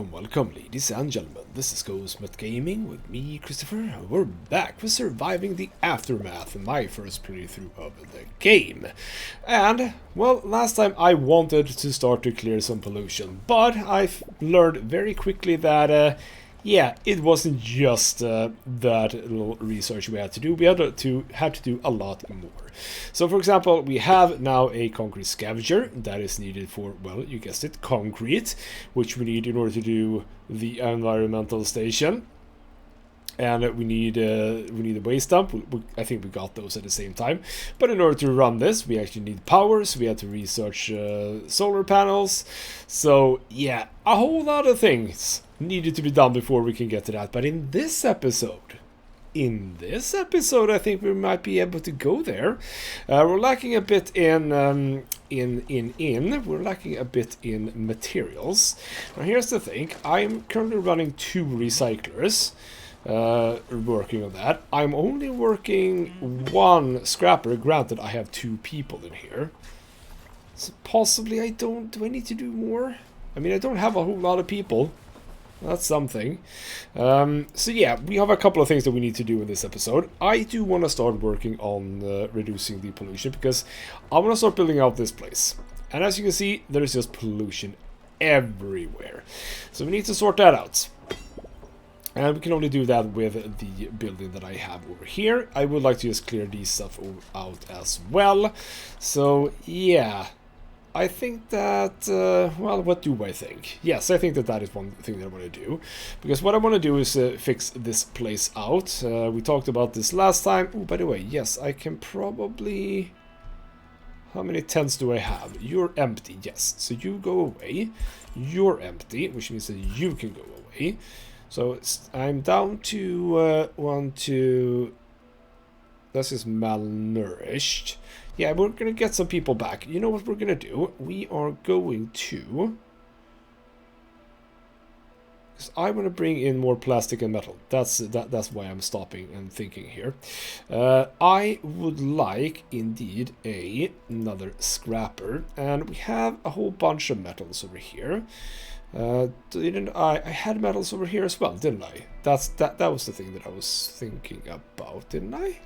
welcome, ladies and gentlemen. This is Ghostmet Gaming with me, Christopher. We're back with Surviving the Aftermath, my first playthrough of the game. And, well, last time I wanted to start to clear some pollution, but I've learned very quickly that, yeah, it wasn't just that little research we had to do. We had to do a lot more. So, for example, we have now a concrete scavenger that is needed for, well, you guessed it, concrete, which we need in order to do the environmental station. And we need a waste dump. I think we got those at the same time. But in order to run this, we actually need power, so we had to research solar panels. So, yeah, a whole lot of things needed to be done before we can get to that. But in this episode, I think we might be able to go there. We're lacking a bit we're lacking a bit in materials. Now here's the thing, I'm currently running 2 recyclers, working on that. I'm only working 1 scrapper, granted I have 2 people in here. So possibly do I need to do more? I mean, I don't have a whole lot of people. That's something. So yeah, we have a couple of things that we need to do in this episode. I do want to start working on reducing the pollution, because I want to start building out this place. And as you can see, there's just pollution everywhere. So we need to sort that out. And we can only do that with the building that I have over here. I would like to just clear these stuff out as well. So yeah, I think that, well, what do I think? Yes, I think that is one thing that I want to do. Because what I want to do is fix this place out. We talked about this last time. Oh, by the way, yes, I can probably... How many tents do I have? You're empty, yes. So you go away. You're empty, which means that you can go away. So I'm down to 1, 2... This is malnourished. Yeah, we're going to get some people back. You know what we're going to do? We are going to... Because I want to bring in more plastic and metal. That's why I'm stopping and thinking here. I would like, indeed, another scrapper. And we have a whole bunch of metals over here. Didn't I had metals over here as well, didn't I? That was the thing that I was thinking about, didn't I?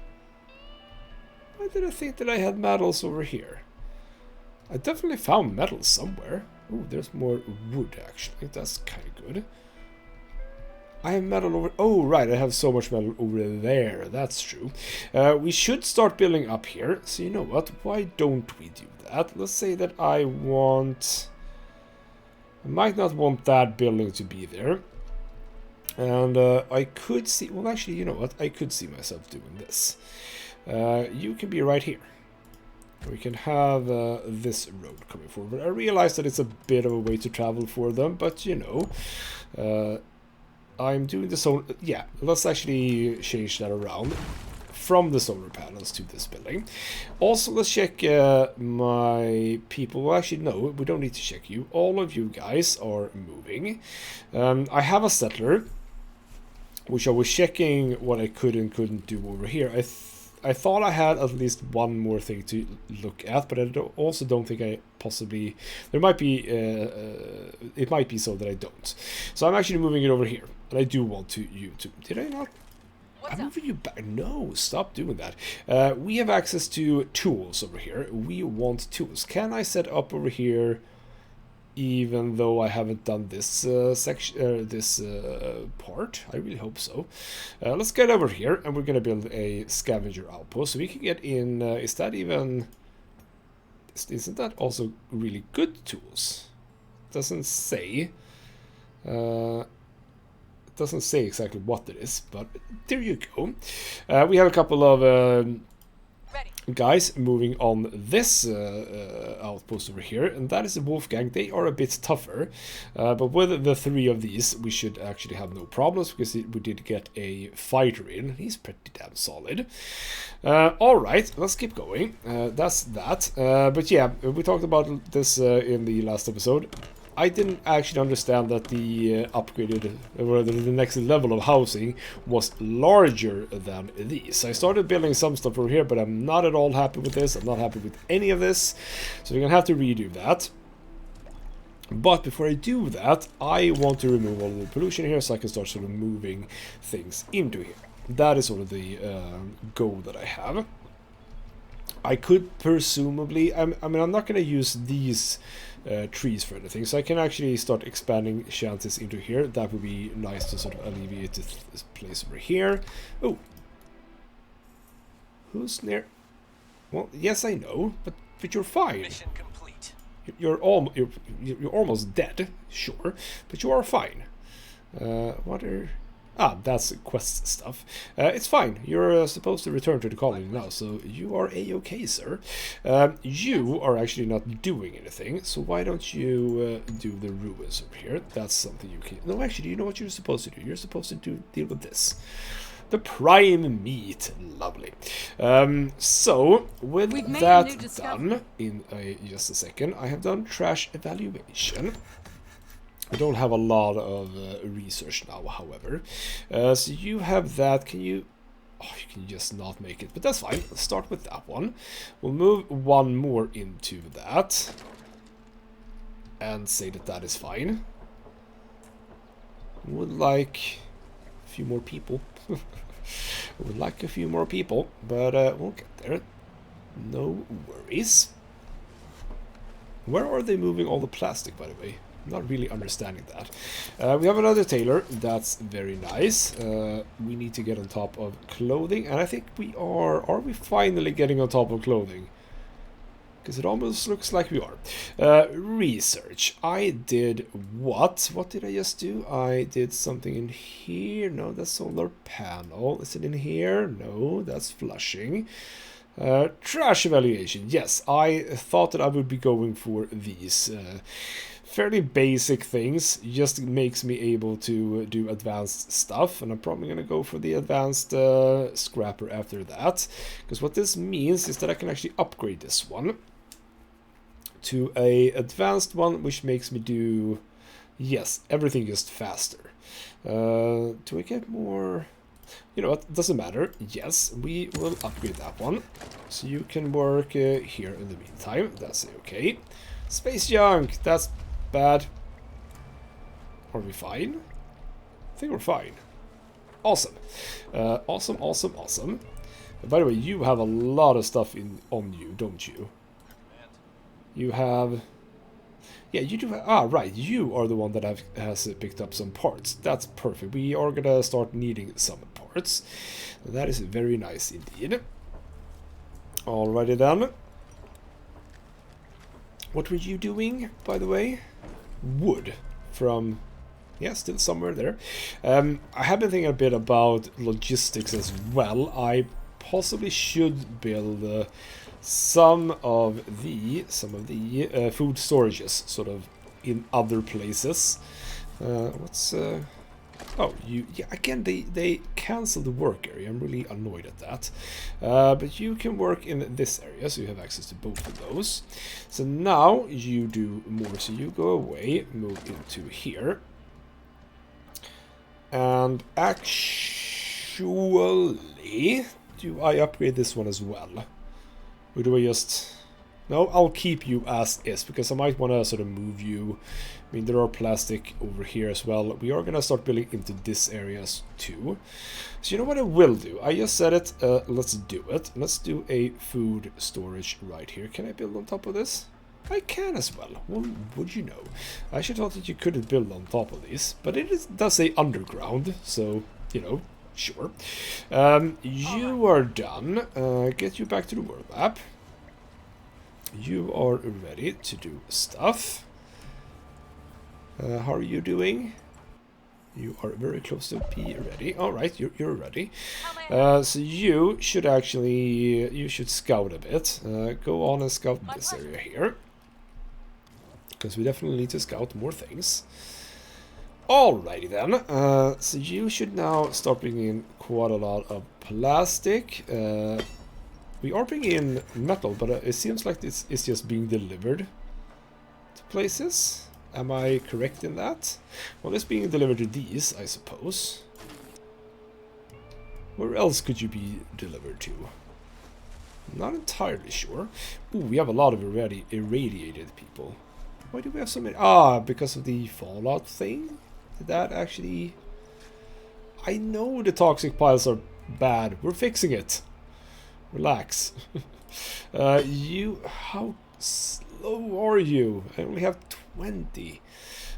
Why did I think that I had metals over here? I definitely found metals somewhere. Oh, there's more wood, actually. That's kind of good. I have metal over... Oh, right, I have so much metal over there. That's true. We should start building up here. So you know what? Why don't we do that? Let's say that I want... I might not want that building to be there. And I could see... Well, actually, you know what? I could see myself doing this. You can be right here. We can have this road coming forward. I realize that it's a bit of a way to travel for them, but you know, I'm doing the solar... Yeah, let's actually change that around from the solar panels to this building. Also, let's check my people. Well, actually, no, we don't need to check you. All of you guys are moving. I have a settler, which I was checking what I could and couldn't do over here. I thought I had at least one more thing to look at, but I also don't think I possibly... There might be... it might be so that I don't. So I'm actually moving it over here. And I do want you to... Did I not? I'm moving you back. No, stop doing that. We have access to tools over here. We want tools. Can I set up over here... Even though I haven't done this section, this part? I really hope so. Let's get over here, and we're gonna build a scavenger outpost, so we can get in. Is that even? Isn't that also really good tools? Doesn't say. It doesn't say exactly what it is, but there you go. We have a couple of. Guys moving on this outpost over here, and that is a Wolfgang. They are a bit tougher, but with the 3 of these we should actually have no problems, because we did get a fighter in. He's pretty damn solid. Alright, let's keep going. That's that. But yeah, we talked about this in the last episode. I didn't actually understand that the upgraded, or the next level of housing was larger than these. I started building some stuff over here, but I'm not at all happy with this. I'm not happy with any of this. So we're going to have to redo that. But before I do that, I want to remove all the pollution here so I can start sort of moving things into here. That is sort of the goal that I have. I could presumably, I mean, I'm not going to use these trees for anything, so I can actually start expanding chances into here. That would be nice to sort of alleviate this place over here. Oh, who's near? Well, yes, I know, but you're fine. Mission complete. You're almost dead, sure, but you are fine. What are... Ah, that's quest stuff. It's fine. You're supposed to return to the colony now, so you are a-okay, sir. You are actually not doing anything, so why don't you do the ruins over here? That's something you can... No, actually, you know what you're supposed to do? You're supposed to deal with this. The prime meat. Lovely. So, with that done, in just a second, I have done trash evaluation. I don't have a lot of research now, however. So you have that. Can you... Oh, you can just not make it, but that's fine. Let's start with that one. We'll move one more into that. And say that that is fine. Would like a few more people. Would like a few more people, but we'll get there. No worries. Where are they moving all the plastic, by the way? I'm not really understanding that. We have another tailor. That's very nice. We need to get on top of clothing, and I think we are. Are we finally getting on top of clothing? Because it almost looks like we are. Research. I did what? What did I just do? I did something in here. No, that's solar panel. Is it in here? No, that's flushing. Trash evaluation. Yes, I thought that I would be going for these fairly basic things. Just makes me able to do advanced stuff, and I'm probably going to go for the advanced scrapper after that, because what this means is that I can actually upgrade this one to a advanced one, which makes me do, yes, everything just faster. Do I get more? You know what, doesn't matter. Yes, we will upgrade that one. So you can work here in the meantime. That's okay. Space junk, that's bad. Are we fine? I think we're fine. Awesome. Awesome, awesome, awesome. By the way, you have a lot of stuff on you, don't you? You have... Yeah, you do have... Ah, right, you are the one that has picked up some parts. That's perfect. We are gonna start needing some parts. That is very nice indeed. Alrighty then. What were you doing, by the way? Wood from... Yeah, still somewhere there. I have been thinking a bit about logistics as well. I possibly should build some of the food storages sort of in other places. What's oh, yeah, again they canceled the work area. I'm really annoyed at that. But you can work in this area, so you have access to both of those. So now you do more. So you go away, move into here. And actually, do I upgrade this one as well? Or do I just... No, I'll keep you as is, because I might want to sort of move you. I mean, there are plastic over here as well. We are going to start building into this area too. So you know what I will do? I just said it. Let's do it. Let's do a food storage right here. Can I build on top of this? I can as well. Well, would you know? I should thought that you couldn't build on top of these, but it does say underground, so, you know, sure. You are done. Get you back to the world map. You are ready to do stuff. How are you doing? You are very close to be ready. Alright, you're ready. So you should actually, you should scout a bit. Go on and scout this area here. Because we definitely need to scout more things. Alrighty then. So you should now start bringing in quite a lot of plastic. We are bringing in metal, but it seems like this is just being delivered to places. Am I correct in that? Well, it's being delivered to these, I suppose. Where else could you be delivered to? Not entirely sure. Ooh, we have a lot of already irradiated people. Why do we have so many? Ah, because of the fallout thing? Did that actually... I know the toxic piles are bad. We're fixing it. Relax. You... How slow are you? I only have 20.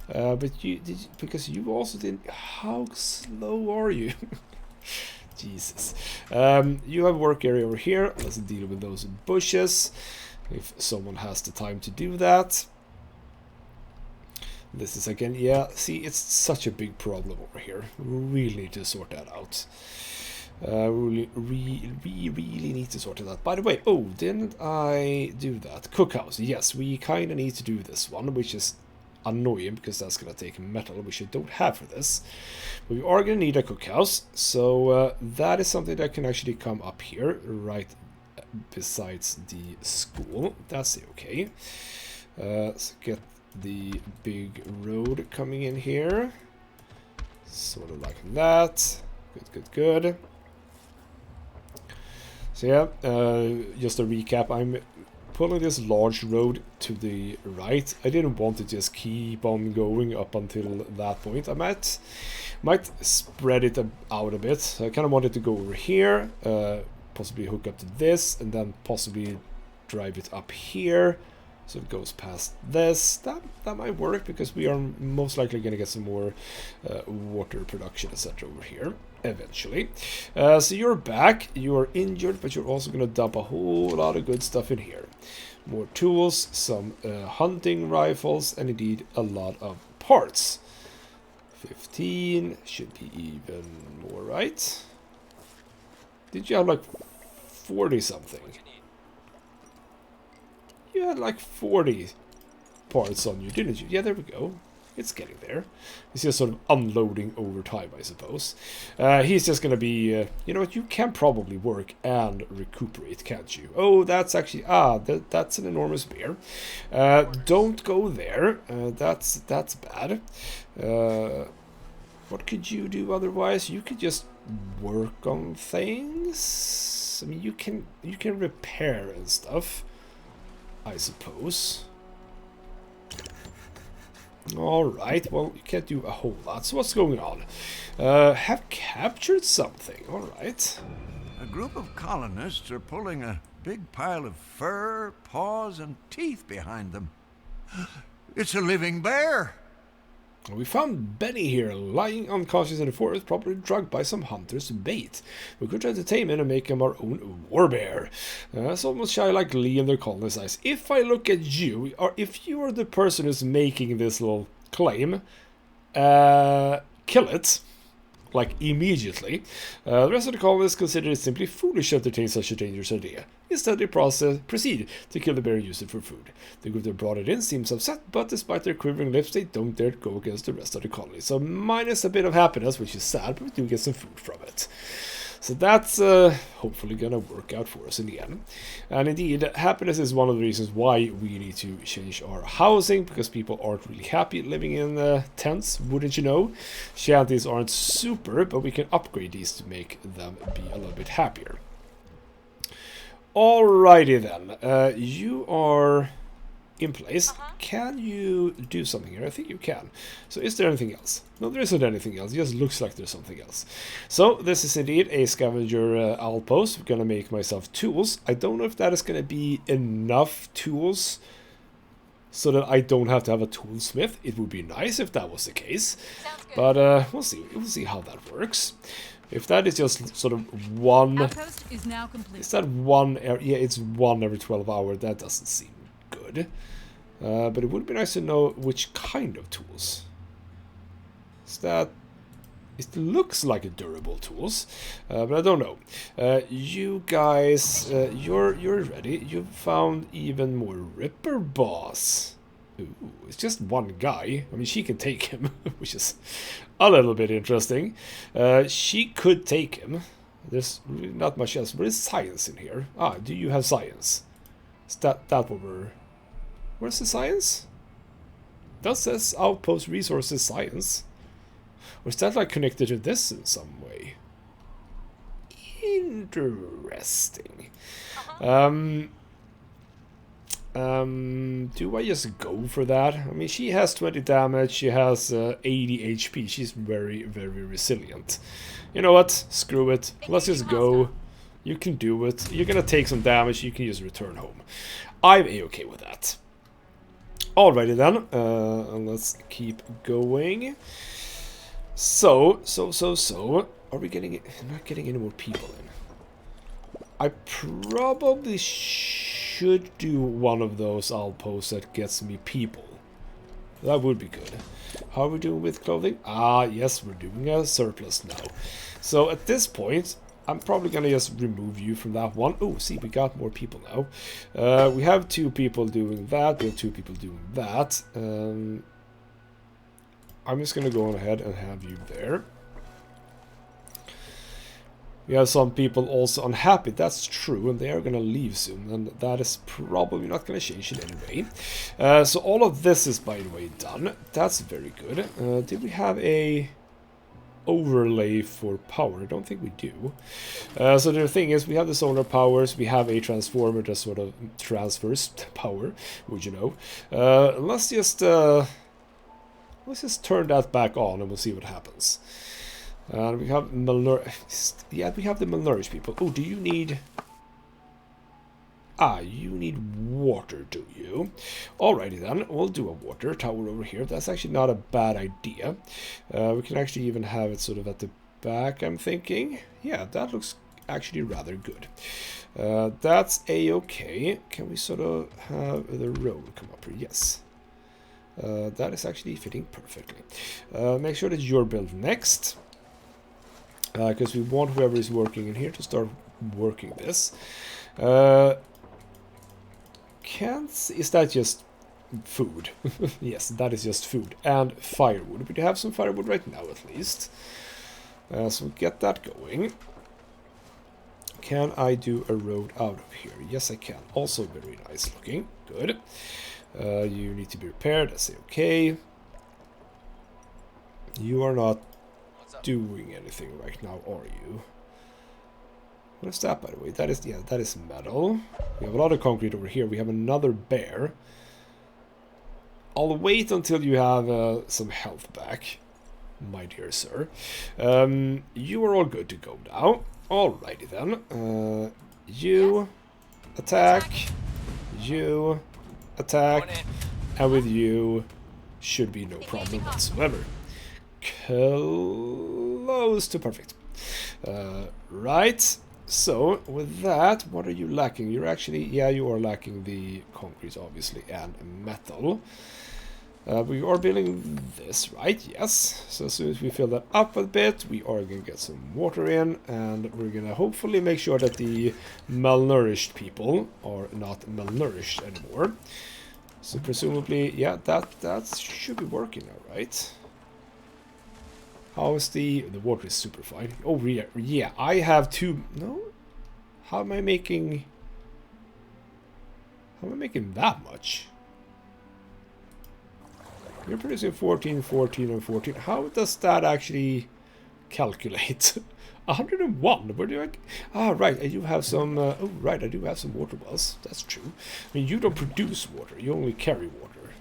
But you... because you also didn't... How slow are you? Jesus. You have work area over here. Let's deal with those bushes. If someone has the time to do that. This is again, yeah, see, it's such a big problem over here. We really need to sort that out. We really need to sort it out. By the way, oh, didn't I do that? Cookhouse, yes, we kind of need to do this one, which is annoying because that's going to take metal, which I don't have for this. But we are going to need a cookhouse, so that is something that can actually come up here, right besides the school. That's okay. Let's get the big road coming in here, sort of like that. Good. So yeah, just a recap, I'm pulling this large road to the right. I didn't want to just keep on going up until that point. I might spread it out a bit. So I kind of wanted to go over here, possibly hook up to this, and then possibly drive it up here. So it goes past this. That might work because we are most likely going to get some more water production, etc. over here eventually. So you're back. You're injured, but you're also going to dump a whole lot of good stuff in here. More tools, some hunting rifles, and indeed a lot of parts. 15 should be even more, right? Did you have like 40 something? You had like 40 parts on you, didn't you? Yeah, there we go. It's getting there. It's just sort of unloading over time, I suppose. He's just going to be... you know what? You can probably work and recuperate, can't you? Oh, that's actually... that's an enormous bear. Don't go there. That's bad. What could you do otherwise? You could just work on things. I mean, you can repair and stuff, I suppose. Alright, well, you can't do a whole lot. So what's going on? Have captured something. Alright. A group of colonists are pulling a big pile of fur, paws, and teeth behind them. It's a living bear! We found Benny here, lying unconscious in the forest, probably drugged by some hunter's bait. We could try to tame him and make him our own war bear. It's almost shy like Lee in their colonist eyes. If I look at you, or if you are the person who's making this little claim, kill it. Like, immediately. The rest of the colonists consider it simply foolish to entertain such a dangerous idea. Instead, they proceed to kill the bear and use it for food. The group that brought it in seems upset, but despite their quivering lips, they don't dare to go against the rest of the colony. So, minus a bit of happiness, which is sad, but we do get some food from it. So that's hopefully going to work out for us in the end. And indeed, happiness is one of the reasons why we need to change our housing, because people aren't really happy living in tents, wouldn't you know? Shanties aren't super, but we can upgrade these to make them be a little bit happier. Alrighty then, you are in place. Can you do something here? I think you can. So is there anything else? No, there isn't anything else. It just looks like there's something else. So this is indeed a scavenger outpost. I'm going to make myself tools. I don't know if that is going to be enough tools so that I don't have to have a toolsmith. It would be nice if that was the case. But we'll see. We'll see how that works. If that is just sort of one... Outpost is now complete. Is that one... Yeah, it's one every 12 hours. That doesn't seem good. But it would be nice to know which kind of tools. Is that... It looks like a durable tools, but I don't know. You guys, you're ready. You've found even more Ripper Boss. Ooh, it's just one guy. I mean, she can take him, which is a little bit interesting. She could take him. There's really not much else. What is science in here? Ah, do you have science? Is that what we're... Where's the science? That says outpost resources science. Or is that like connected to this in some way? Interesting. Do I just go for that? I mean, she has 20 damage, she has 80 HP, she's very, very resilient. You know what? Screw it. Let's just go. You can do it. You're gonna take some damage, you can just return home. I'm a-okay with that. Alrighty then, and let's keep going. So, are we getting... not getting any more people in? I probably should do one of those outposts that gets me people. That would be good. How are we doing with clothing? Ah, yes, we're doing a surplus now. So at this point, I'm probably gonna just remove you from that one. Oh, see, we got more people now. We have 2 people doing that. We have 2 people doing that. I'm just gonna go on ahead and have you there. We have some people also unhappy, that's true, and they are gonna leave soon, and that is probably not gonna change it anyway. So all of this is, by the way, done. That's very good. Did we have a overlay for power? I don't think we do. So the thing is, we have the solar powers, we have a transformer that sort of transfers power, would you know. Let's just turn that back on and we'll see what happens. And we have yeah, we have the malnourished people. Oh, do you need... Ah, you need water, do you? Alrighty then, we'll do a water tower over here. That's actually not a bad idea. We can actually even have it sort of at the back, I'm thinking. Yeah, that looks actually rather good. That's a-okay. Can we sort of have the road come up here? Yes. That is actually fitting perfectly. Make sure that you're built next. Because we want whoever is working in here to start working this. Is that just food? Yes, that is just food. And firewood. We do have some firewood right now, at least. So we'll get that going. Can I do a road out of here? Yes, I can. Also very nice looking. Good. You need to be repaired. That's okay. You are not doing anything right now, are you? What is that, by the way? That is, yeah, that is metal. We have a lot of concrete over here. We have another bear. I'll wait until you have some health back, my dear sir. You are all good to go now. Alrighty then. You attack. You attack. And with you should be no problem whatsoever. Close to perfect. Right. So, with that, what are you lacking? You're actually, yeah, you are lacking the concrete, obviously, and metal. We are building this, right? Yes. So as soon as we fill that up a bit, we are going to get some water in, and we're going to hopefully make sure that the malnourished people are not malnourished anymore. So presumably, yeah, that should be working now, right? How is the water is super fine. Oh yeah, I have 2. No, how am I making that much? You're producing 14, 14, and 14. How does that actually calculate? 101. Where do I? Ah, right. I do have some. Oh, right. I do have some water wells. That's true. I mean, you don't produce water. You only carry water.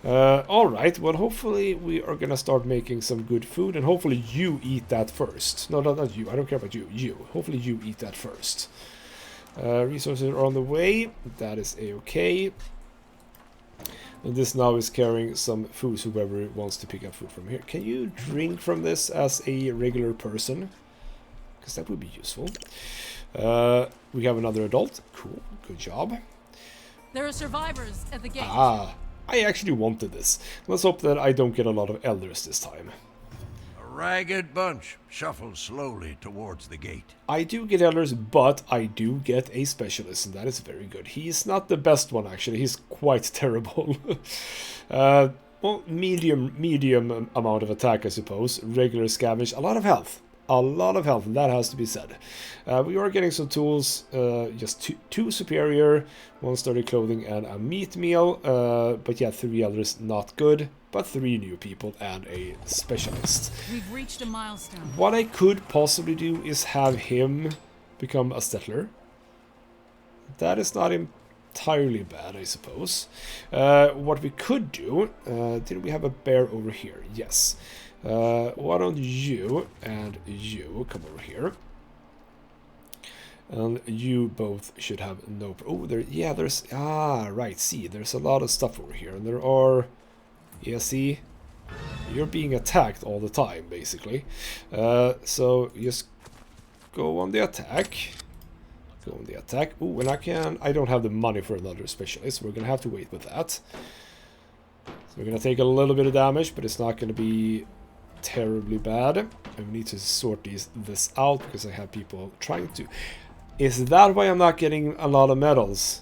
Alright, well hopefully we are gonna start making some good food, and hopefully you eat that first. No, not you, I don't care about you, you. Hopefully you eat that first. Resources are on the way, that is a-okay. And this now is carrying some food, so whoever wants to pick up food from here. Can you drink from this as a regular person? Because that would be useful. We have another adult, cool, good job. There are survivors at the gate. Ah. I actually wanted this. Let's hope that I don't get a lot of elders this time. A ragged bunch shuffles slowly towards the gate. I do get elders, but I do get a specialist, and that is very good. He's not the best one, actually. He's quite terrible. Well, medium amount of attack, I suppose. Regular scavenge, a lot of health. A lot of health, and that has to be said. We are getting some tools, just two superior, 1 sturdy clothing, and a meat meal. But yeah, 3 elders, not good. But 3 new people and a specialist. We've reached a milestone. What I could possibly do is have him become a settler. That is not entirely bad, I suppose. What we could do... did we have a bear over here? Yes. Why don't you and you come over here? And you both should have no... Oh, there... Yeah, there's... Ah, right, see, there's a lot of stuff over here. And there are... Yeah, see? You're being attacked all the time, basically. So, just go on the attack. Go on the attack. Oh, and I don't have the money for another specialist. We're gonna have to wait with that. So we're gonna take a little bit of damage, but it's not gonna be terribly bad. And we need to sort this out because I have people trying to... Is that why I'm not getting a lot of medals?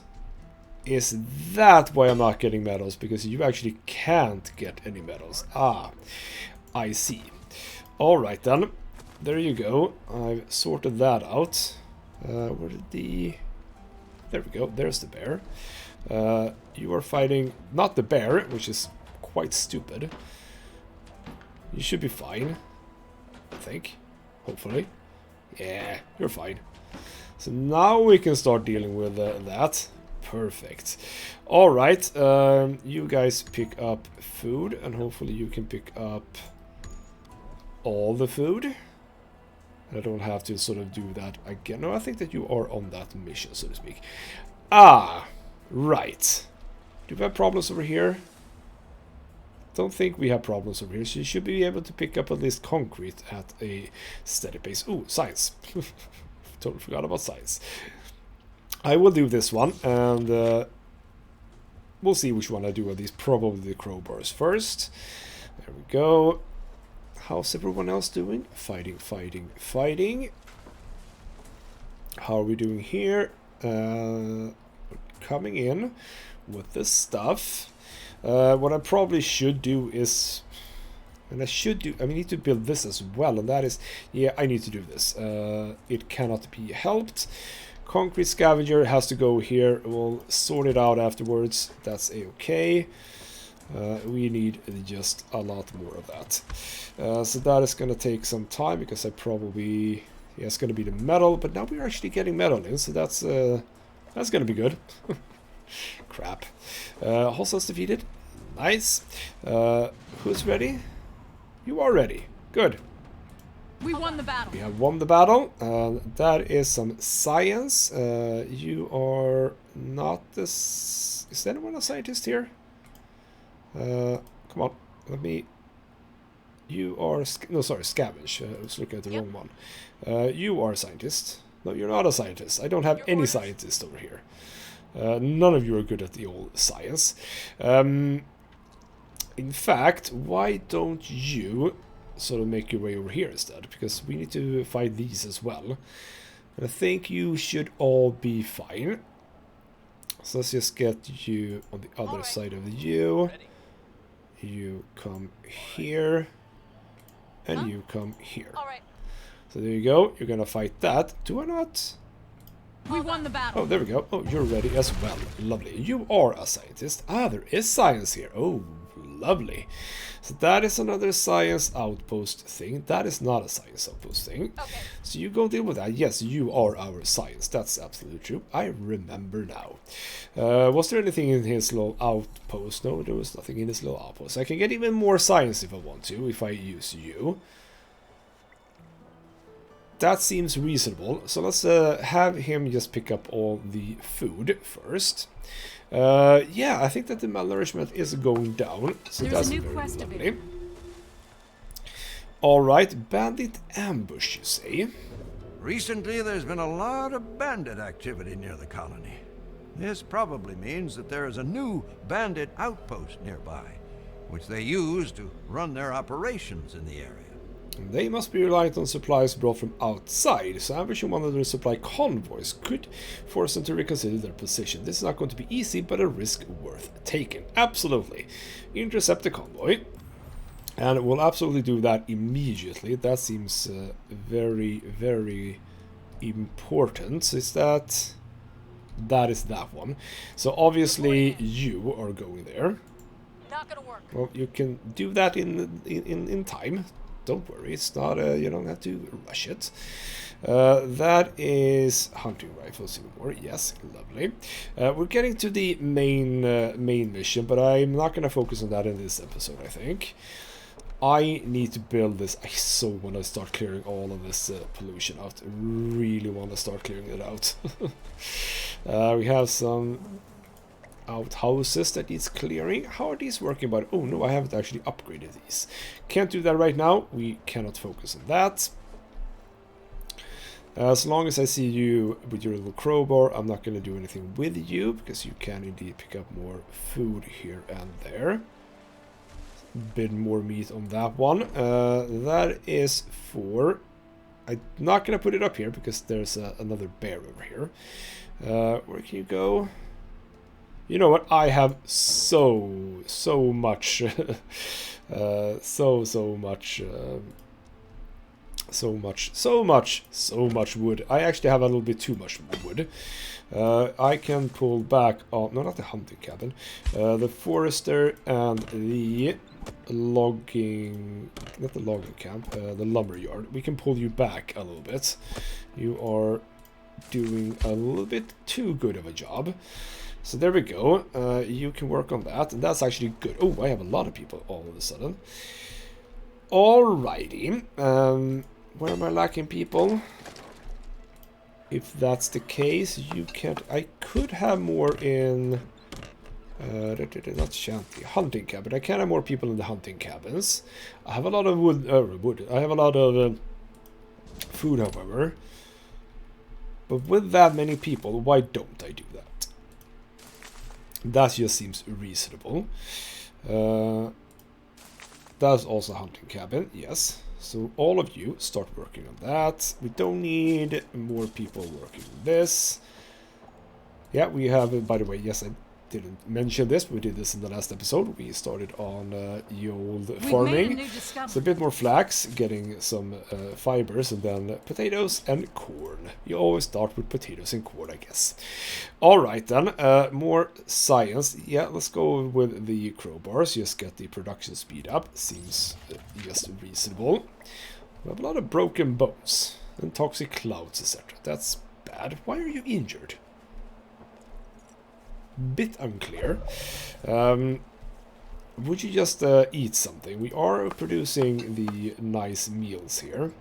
Is that why I'm not getting medals? Because you actually can't get any medals. Ah, I see. Alright then. There you go. I've sorted that out. Where did the... There we go. There's the bear. You are fighting... Not the bear, which is quite stupid. You should be fine. I think. Hopefully. Yeah, you're fine. So now we can start dealing with that. Perfect. Alright, you guys pick up food, and hopefully you can pick up all the food. I don't have to sort of do that again. No, I think that you are on that mission, so to speak. Ah, right. Do we have problems over here? Don't think we have problems over here, so you should be able to pick up at least concrete at a steady pace. Ooh, science. Totally forgot about science. I will do this one, and we'll see which one I do of these. Probably the crowbars first. There we go. How's everyone else doing? Fighting, fighting, fighting. How are we doing here? We're coming in with this stuff. What I probably should do is... And I need to build this as well, and that is... Yeah, I need to do this. It cannot be helped. Concrete scavenger has to go here. We'll sort it out afterwards. That's a-okay. We need just a lot more of that. So that is going to take some time, because I probably... Yeah, it's going to be the metal, but now we're actually getting metal in, so that's going to be good. Crap. Hostiles defeated. Nice. Who's ready? You are ready. Good. We won the battle. We have won the battle. That is some science. You are not this... Is anyone a scientist here? Come on. Let me... You are... No, sorry, scavenge. I was looking at the wrong one. You are a scientist. No, you're not a scientist. I don't have any scientists over here. None of you are good at the old science. In fact, why don't you sort of make your way over here instead? Because we need to fight these as well. And I think you should all be fine. So let's just get you on the other side of the U. You come here. And you come here. So there you go. You're gonna fight that. Do I not? We won the battle. Oh, there we go. Oh, you're ready as well. Lovely. You are a scientist. Ah, there is science here. Oh, lovely. So that is another science outpost thing. That is not a science outpost thing. Okay. So you go deal with that. Yes, you are our science. That's absolutely true. I remember now. Was there anything in his little outpost? No, there was nothing in his little outpost. I can get even more science if I want to, if I use you. That seems reasonable. So let's have him just pick up all the food first. Yeah, I think that the malnourishment is going down. So that's very lovely. Alright, bandit ambush, you say? Recently, there's been a lot of bandit activity near the colony. This probably means that there is a new bandit outpost nearby, which they use to run their operations in the area. They must be reliant on supplies brought from outside, so ambushing one of their supply convoys could force them to reconsider their position. This is not going to be easy, but a risk worth taking. Absolutely. Intercept the convoy. And we'll absolutely do that immediately. That seems very, very important. So is that... That is that one. So obviously you are going there. Not gonna work. Well, you can do that in time. Don't worry, it's not. You don't have to rush it. That is hunting rifles anymore. Yes, lovely. We're getting to the main mission, but I'm not going to focus on that in this episode, I think. I need to build this. I so want to start clearing all of this pollution out. I really want to start clearing it out. We have some outhouses that needs clearing. How are these working? But oh no, I haven't actually upgraded these. Can't do that right now. We cannot focus on that. As long as I see you with your little crowbar, I'm not going to do anything with you, because you can indeed pick up more food here and there. Bit more meat on that one. That is for... I'm not going to put it up here, because there's another bear over here. Where can you go? You know what? I have so much... so much wood. I actually have a little bit too much wood. I can pull back on... No, not the hunting cabin. The forester and the logging... Not the logging camp. The lumber yard. We can pull you back a little bit. You are doing a little bit too good of a job. So there we go. You can work on that. And that's actually good. Oh, I have a lot of people all of a sudden. Alrighty. Where am I lacking people? If that's the case, you can't... I could have more in... not shanty, hunting cabin. I can have more people in the hunting cabins. I have a lot of wood. I have a lot of food, however. But with that many people, why don't I do that? That just seems reasonable. That's also a hunting cabin, yes. So all of you start working on that. We don't need more people working on this. Yeah, we have, by the way, yes, I didn't mention this, but we did this in the last episode. We started on the old farming. So a bit more flax, getting some fibers, and then potatoes and corn. You always start with potatoes and corn, I guess. Alright then, more science. Yeah, let's go with the crowbars, just get the production speed up. Seems just reasonable. We have a lot of broken bones and toxic clouds, etc. That's bad. Why are you injured? Bit unclear. Would you just eat something? We are producing the nice meals here.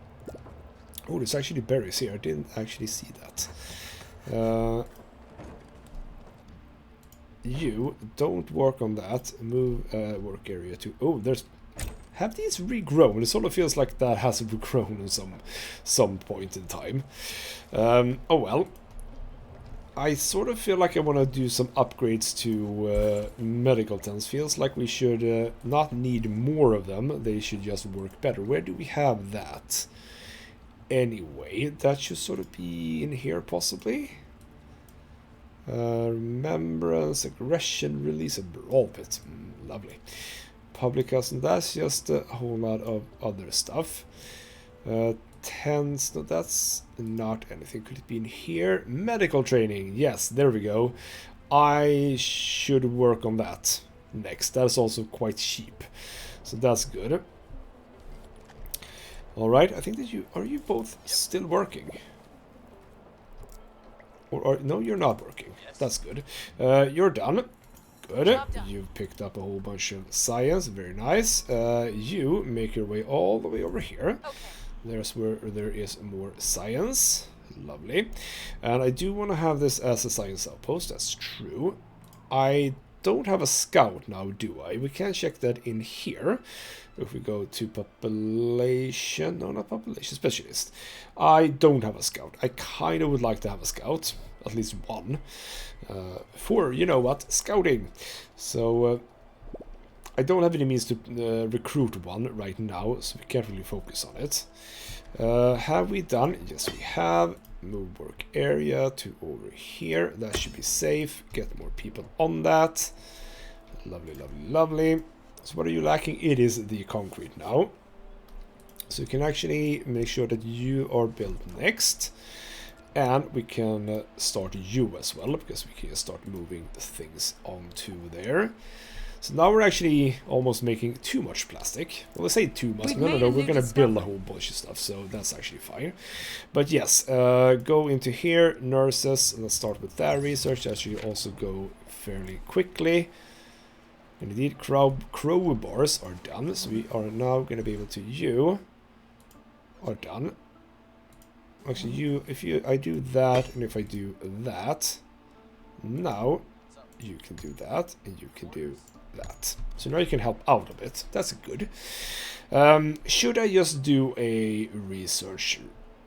Oh, there's actually berries here. I didn't actually see that. You don't work on that. Move work area to... Oh, there's... Have these regrown? It sort of feels like that has regrown at some point in time. Oh well. I sort of feel like I want to do some upgrades to medical tents. Feels like we should not need more of them. They should just work better. Where do we have that? Anyway, that should sort of be in here possibly. Remembrance, aggression, release, a brawl pit. Lovely. Public custom, that's just a whole lot of other stuff. Tents, no, that's not anything. Could it be in here? Medical training, yes, there we go. I should work on that next. That's also quite cheap, so that's good. All right, I think that are you both still working? Or no, you're not working. That's good. You're done. Good. You've picked up a whole bunch of science. Very nice. You make your way all the way over here. Okay. There's where there is more science. Lovely. And I do want to have this as a science outpost. That's true. I don't have a scout now, do I? We can check that in here. If we go to population... No, not population. Specialist. I don't have a scout. I kind of would like to have a scout. At least one. For, you know what, scouting. So... I don't have any means to recruit one right now, so we can't really focus on it. Have we done? Yes, we have. Move work area to over here. That should be safe. Get more people on that. Lovely, lovely, lovely. So what are you lacking? It is the concrete now. So you can actually make sure that you are built next. And we can start you as well, because we can start moving things onto there. So now we're actually almost making too much plastic. Well, I say too much. No, we're going to build a whole bunch of stuff, so that's actually fine. But yes, go into here, nurses, and let's start with that research. That should also go fairly quickly. And indeed, crowbars are done, so we are now going to be able to... You are done. Actually, I do that, and if I do that, now you can do that, and you can do that. So now you can help out a bit. That's good. Should I just do a research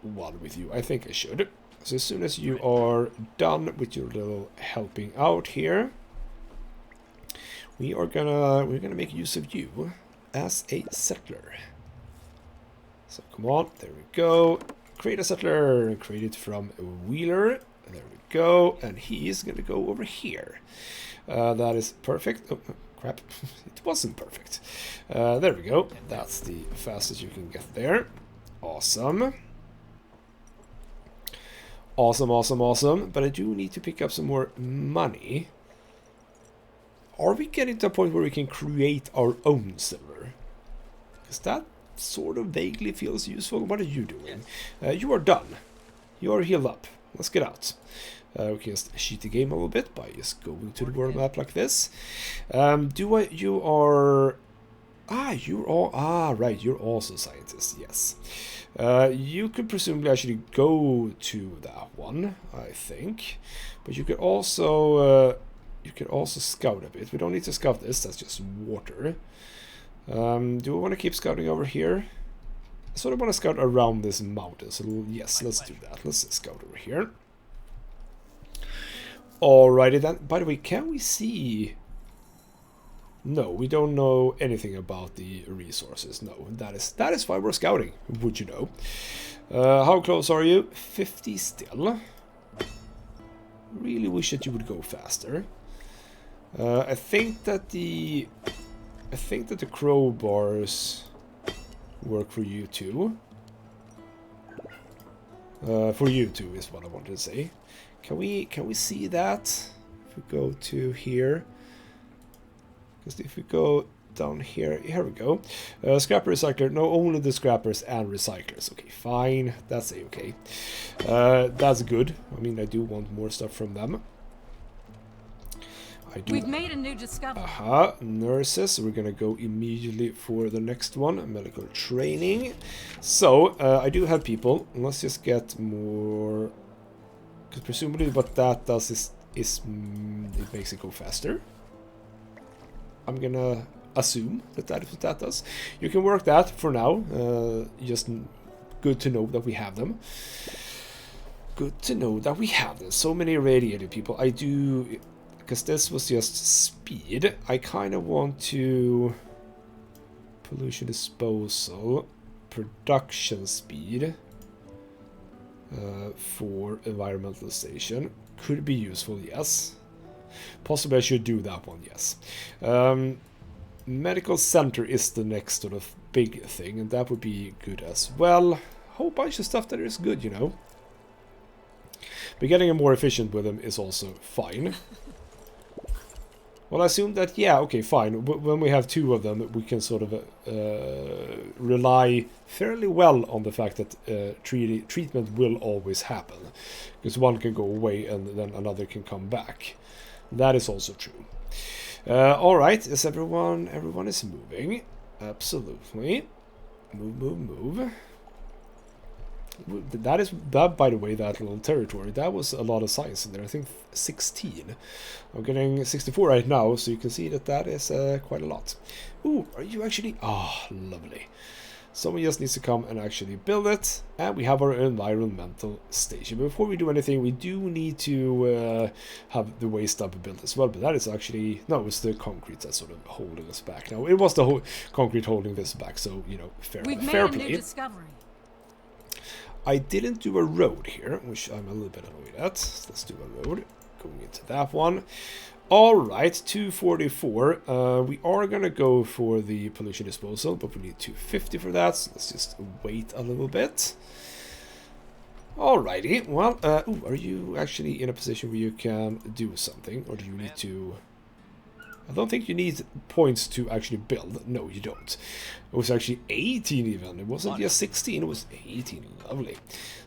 one with you? I think I should. So as soon as you are done with your little helping out here, we're gonna make use of you as a settler. So come on, there we go. Create a settler. Create it from Wheeler. There we go. And he's gonna go over here. That is perfect. Oh, crap. It wasn't perfect. There we go. That's the fastest you can get there. Awesome. Awesome, awesome, awesome. But I do need to pick up some more money. Are we getting to a point where we can create our own silver? Because that sort of vaguely feels useful. What are you doing? You are done. You are healed up. Let's get out. We can just cheat the game a little bit by just going to the world map like this. You are... you're all... right, you're also scientists, yes. You could presumably actually go to that one, I think. But you could also... scout a bit. We don't need to scout this, that's just water. Do we want to keep scouting over here? I sort of want to scout around this mountain, so yes, let's do that. Let's scout over here. Alrighty then. By the way, can we see... No, we don't know anything about the resources. No, that is why we're scouting, would you know. How close are you? 50 still. Really wish that you would go faster. I think that the crowbars work for you too. For you too is what I wanted to say. Can we see that? If we go to here, because if we go down here we go. Scrapper recycler. No, only the scrappers and recyclers. Okay, fine. That's okay. That's good. I mean, I do want more stuff from them. We've made a new discovery. Nurses. We're gonna go immediately for the next one, medical training. So I do have people. Let's just get more, because presumably what that does is it makes it go faster. I'm gonna assume that is what that does. You can work that for now. Just good to know that we have them. Good to know that we have them. So many irradiated people. I do. Because this was just speed, I kind of want to... Pollution disposal, production speed for environmental station. Could be useful, yes. Possibly I should do that one, yes. Medical center is the next sort of big thing, and that would be good as well. Whole bunch of stuff that is good, you know. But getting more efficient with them is also fine. Well, I assume that, yeah, okay, fine. When we have two of them, we can sort of rely fairly well on the fact that treatment will always happen. Because one can go away and then another can come back. That is also true. Alright, is everyone is moving. Absolutely. Move. That, by the way, that little territory, that was a lot of science in there. I think 16. I'm getting 64 right now, so you can see that is quite a lot. Ooh, are you actually... Ah, lovely. Someone just needs to come and actually build it, and we have our environmental station. But before we do anything, we do need to have the waste dump built as well. But that is actually... No, it's the concrete that's sort of holding us back. Now, it was the whole concrete holding this back, so, you know, fair play. We've made a new discovery. I didn't do a road here, which I'm a little bit annoyed at. So let's do a road. Going into that one. Alright, 244. We are going to go for the pollution disposal, but we need 250 for that. So let's just wait a little bit. Alrighty. Well, are you actually in a position where you can do something? Or do you need to... I don't think you need points to actually build. No, you don't. It was actually 18 even. It wasn't just 16, it was 18. Lovely.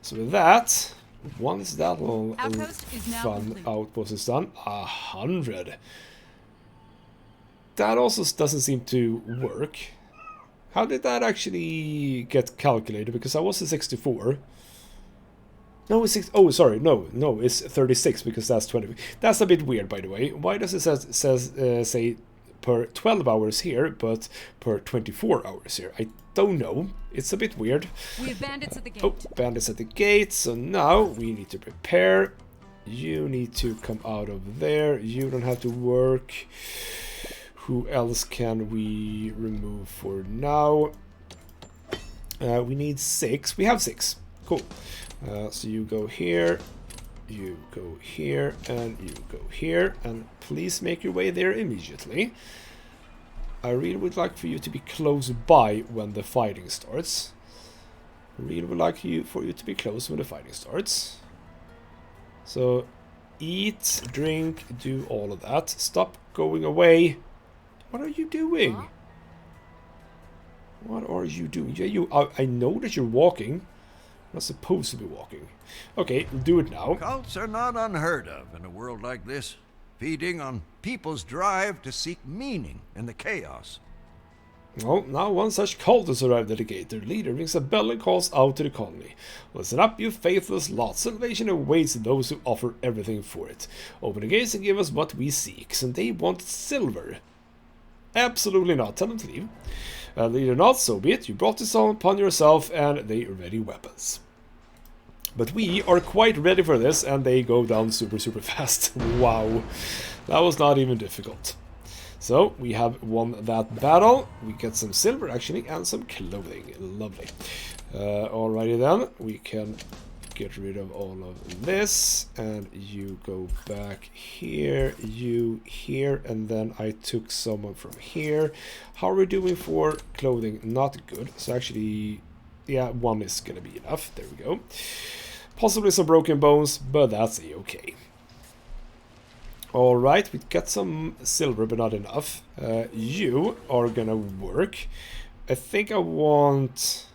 So with that, once that little Outpost is now fun complete. outpost is done, 100. That also doesn't seem to work. How did that actually get calculated? Because I was at 64. No, it's 6. Oh, sorry. No, it's 36 because that's 20. That's a bit weird, by the way. Why does it say per 12 hours here, but per 24 hours here? I don't know. It's a bit weird. We have bandits at the gate. Oh, bandits at the gate. So now we need to prepare. You need to come out of there. You don't have to work. Who else can we remove for now? We need 6. We have 6. Cool. So you go here, you go here, and you go here, and please make your way there immediately. I really would like for you to be close by when the fighting starts. I really would like for you to be close when the fighting starts. So eat, drink, do all of that. Stop going away. What are you doing? Huh? What are you doing? Yeah, I know that you're walking. Not supposed to be walking. Okay, do it now. Cults are not unheard of in a world like this, feeding on people's drive to seek meaning in the chaos. Well, now one such cult has arrived at the gate. Their leader rings a bell and calls out to the colony. Listen up, you faithless lot. Salvation awaits those who offer everything for it. Open the gates and give us what we seek. And they want silver. Absolutely not. Tell them to leave. Leader not, so be it. You brought this on upon yourself, and they are ready weapons. But we are quite ready for this, and they go down super fast. Wow. That was not even difficult. So, we have won that battle. We get some silver, actually, and some clothing. Lovely. Alrighty then. We can get rid of all of this, and you go back here, you here, and then I took someone from here. How are we doing for clothing? Not good. So actually, yeah, 1 is gonna be enough. There we go. Possibly some broken bones, but that's okay. Alright, we got some silver, but not enough. You are gonna work. I think I want...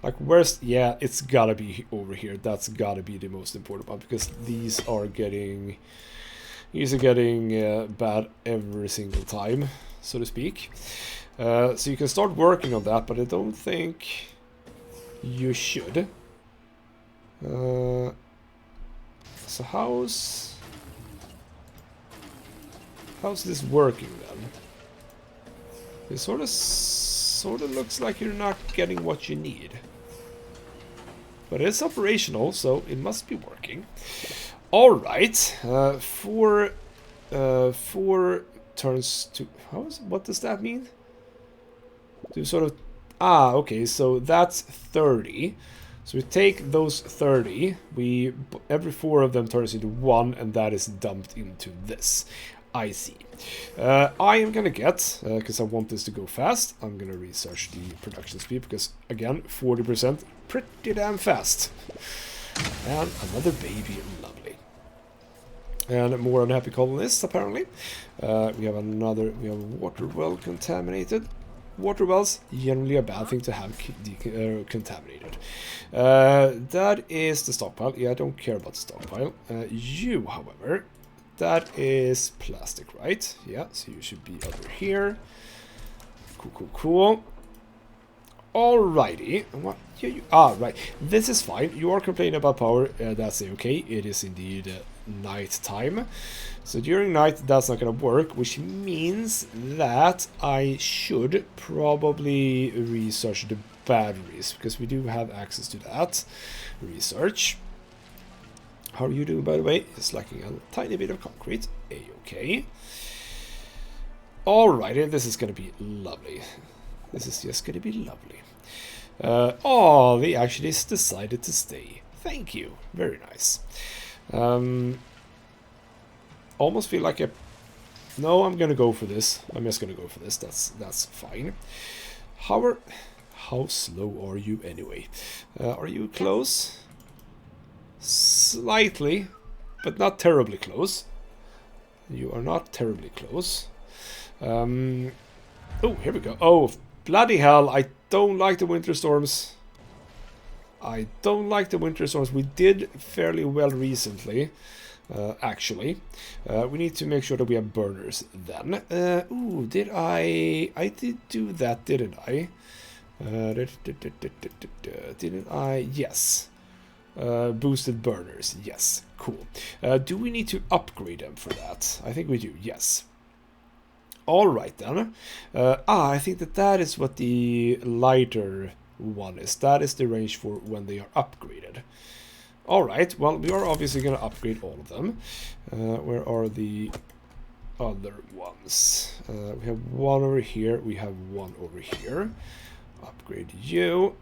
Like, where's... Yeah, it's gotta be over here. That's gotta be the most important one, because these are getting... These are getting bad every single time, so to speak. So you can start working on that, but I don't think you should. So how's this working then? It sort of looks like you're not getting what you need. But it's operational, so it must be working. Alright. 4 turns to... what does that mean? To sort of... Ah, okay, so that's 30. So we take those 30, every 4 of them turns into 1, and that is dumped into this. I see. I am gonna get, because I want this to go fast, I'm gonna research the production speed, because, again, 40%, pretty damn fast. And another baby, lovely. And more unhappy colonists, apparently. We have water well contaminated. Water wells, generally a bad thing to have contaminated. That is the stockpile. Yeah, I don't care about the stockpile. You, however... That is plastic, right? Yeah, so you should be over here. Cool. Alrighty. What? Right. This is fine. You are complaining about power. That's okay. It is indeed night time. So during night, that's not going to work, which means that I should probably research the batteries, because we do have access to that. Research. How are you doing, by the way? It's lacking a tiny bit of concrete. A-okay. Alrighty, this is going to be lovely. This is just going to be lovely. Oh, they actually decided to stay. Thank you. Very nice. Almost feel like No, I'm going to go for this. I'm just going to go for this. That's fine. How slow are you anyway? Are you close? Slightly, but not terribly close. You are not terribly close. Oh, here we go. Oh, bloody hell. I don't like the winter storms. I don't like the winter storms. We did fairly well recently, actually. We need to make sure that we have burners then. Ooh, did I... I did do that, didn't I? Didn't I? Yes. Boosted burners. Yes. Cool. Do we need to upgrade them for that? I think we do. Yes. Alright then. I think that is what the lighter one is. That is the range for when they are upgraded. Alright, well, we are obviously going to upgrade all of them. Where are the other ones? We have one over here. We have one over here. Upgrade you.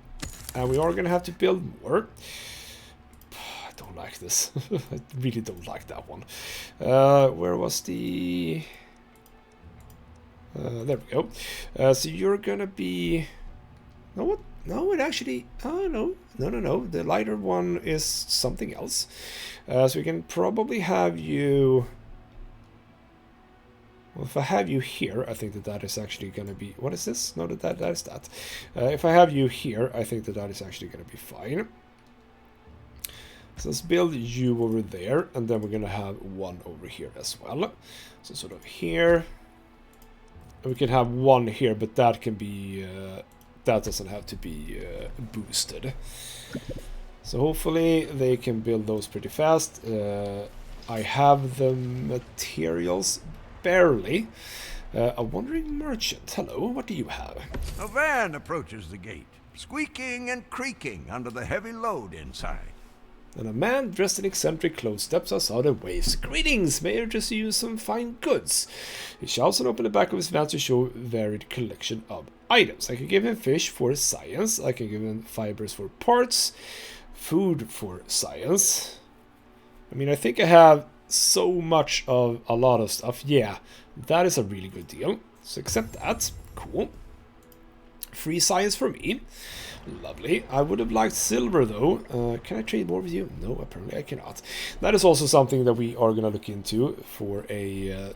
And we are going to have to build more. I don't like this. I really don't like that one. Where was the... there we go. So you're gonna be... No, what? No, it actually... Oh, no. No. The lighter one is something else. So we can probably have you... Well, if I have you here, I think that is actually gonna be... What is this? No, that is that. If I have you here, I think that is actually gonna be fine. So let's build you over there, and then we're gonna have one over here as well. So sort of here... We can have one here, but that can be... that doesn't have to be boosted. So hopefully they can build those pretty fast. I have the materials, barely. A wandering merchant. Hello, what do you have? A van approaches the gate, squeaking and creaking under the heavy load inside. And a man dressed in eccentric clothes steps outside and waves. Greetings, may I just use some fine goods? He shouts and opens the back of his van to show a varied collection of items. I can give him fish for science. I can give him fibers for parts. Food for science. I mean, I think I have so much of a lot of stuff. Yeah, that is a really good deal. So accept that. Cool. Free science for me. Lovely. I would have liked silver though. Can I trade more with you? No, apparently I cannot. That is also something that we are going to look into for a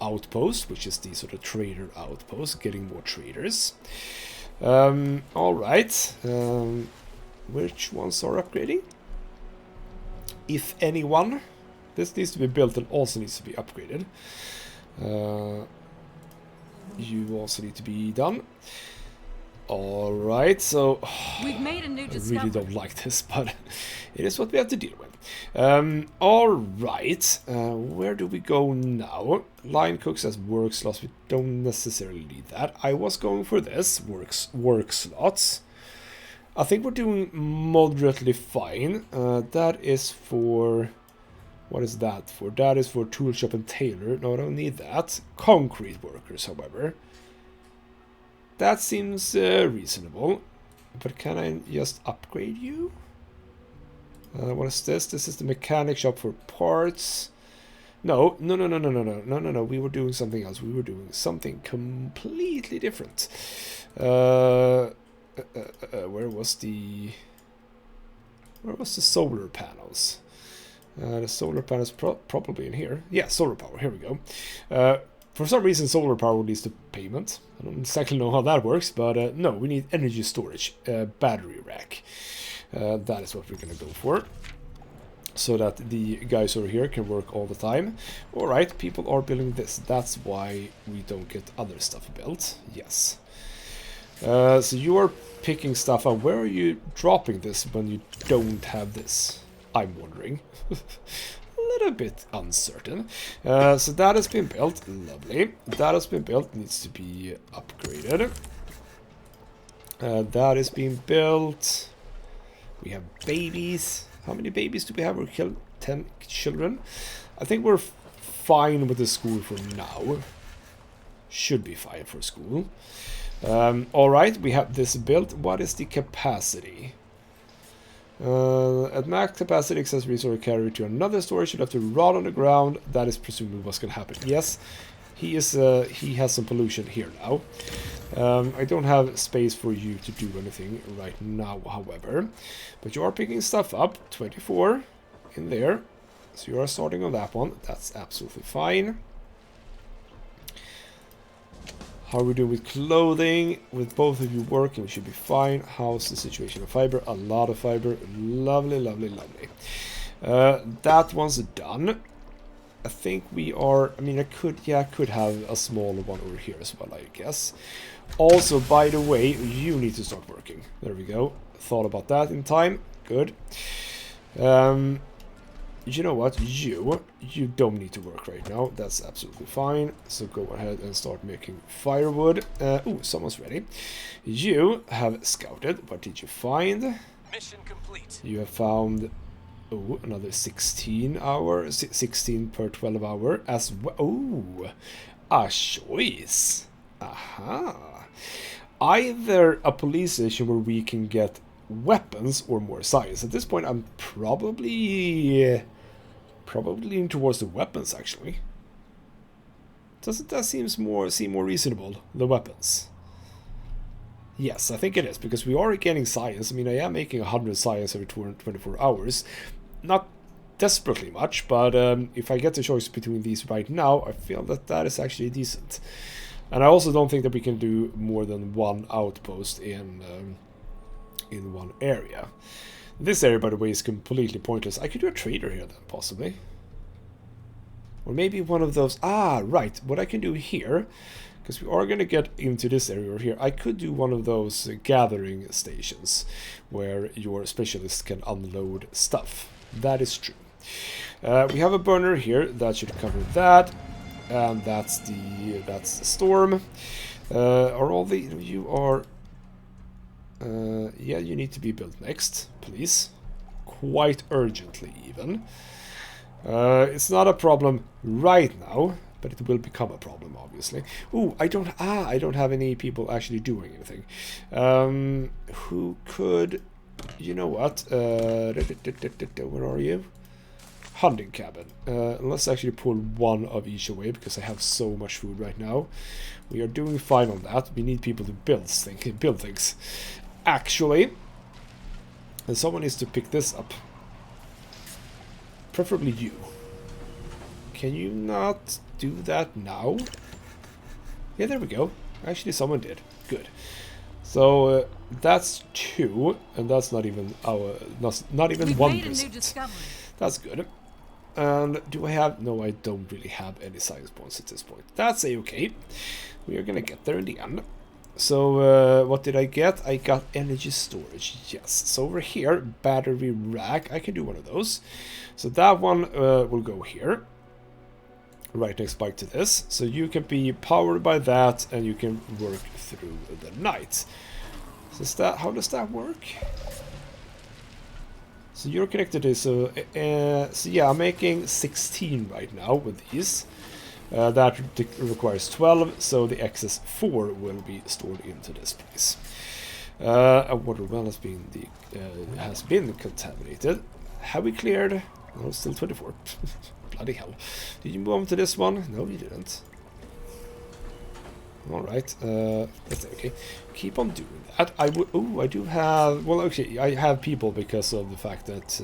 outpost, which is the sort of trader outpost, getting more traders. Alright. Which ones are upgrading? If anyone. This needs to be built and also needs to be upgraded. You also need to be done. Alright, so We've made a new I discovery. really don't like this, but it is what we have to deal with. Alright, where do we go now? Line cooks as work slots, we don't necessarily need that. I was going for this, work slots. I think we're doing moderately fine. That is for... What is that for? That is for tool shop and tailor. No, I don't need that. Concrete workers, however. That seems reasonable. But can I just upgrade you? What is this? This is the mechanic shop for parts. No. We were doing something else. We were doing something completely different. Where was the solar panels? The solar panels probably in here. Yeah, solar power. Here we go. For some reason, solar power leads to payment. I don't exactly know how that works, but no, we need energy storage, battery rack. That is what we're going to go for. So that the guys over here can work all the time. Alright, people are building this. That's why we don't get other stuff built. Yes. So you are picking stuff up. Where are you dropping this when you don't have this? I'm wondering. A little bit uncertain. So that has been built. Lovely. That has been built. Needs to be upgraded. That is being built. We have babies. How many babies do we have? We're killed 10 children. I think we're fine with the school for now. Should be fine for school. Alright, we have this built. What is the capacity? At max capacity, accessories are carried to another storage. You'll have to rot on the ground. That is presumably what's going to happen. Yes, he has some pollution here now. I don't have space for you to do anything right now, however. But you are picking stuff up. 24 in there. So you are starting on that one. That's absolutely fine. How are we doing with clothing? With both of you working, we should be fine. How's the situation of fiber? A lot of fiber. Lovely, lovely, lovely. That one's done. I think we are... I mean, I could have a smaller one over here as well, I guess. Also, by the way, you need to start working. There we go. Thought about that in time. Good. You know what? You don't need to work right now. That's absolutely fine. So go ahead and start making firewood. Ooh, someone's ready. You have scouted. What did you find? Mission complete. You have found... Oh, another 16 hours. 16 per 12 hour as well. Oh, a choice. Aha. Either a police station where we can get weapons or more science. At this point, I'm probably leaning towards the weapons, actually. Doesn't that seem more reasonable, the weapons? Yes, I think it is, because we are getting science. I mean, I am making 100 science every 24 hours. Not desperately much, but if I get the choice between these right now, I feel that that is actually decent. And I also don't think that we can do more than one outpost in one area. This area, by the way, is completely pointless. I could do a trader here then, possibly. Or maybe one of those... Ah, right. What I can do here, because we are going to get into this area over here, I could do one of those gathering stations where your specialists can unload stuff. That is true. We have a burner here. That should cover that. And that's the storm. Are all the... You are... yeah, you need to be built next, please. Quite urgently, even. It's not a problem right now, but it will become a problem, obviously. Ooh, I don't have any people actually doing anything. Who could... You know what? Where are you? Hunting cabin. Let's actually pull one of each away, because I have so much food right now. We are doing fine on that. We need people to build things. Actually, and someone needs to pick this up. Preferably you. Can you not do that now? Yeah, there we go. Actually, someone did. Good. So that's 2, and that's not even our, not even 1%. That's good. And do I have... No, I don't really have any science points at this point. That's a-okay. We are gonna get there in the end. So, what did I get? I got energy storage, yes. So over here, battery rack, I can do one of those. So that one will go here. Right next bike to this. So you can be powered by that, and you can work through the night. So is that, how does that work? So you're connected to this, so yeah, I'm making 16 right now with these. That requires 12, so the excess 4 will be stored into this place. A water well has been contaminated. Have we cleared? No, still 24. Bloody hell. Did you move on to this one? No, you didn't. Alright, that's okay. Keep on doing that. I would... Oh, I do have... Well, okay, I have people because of the fact that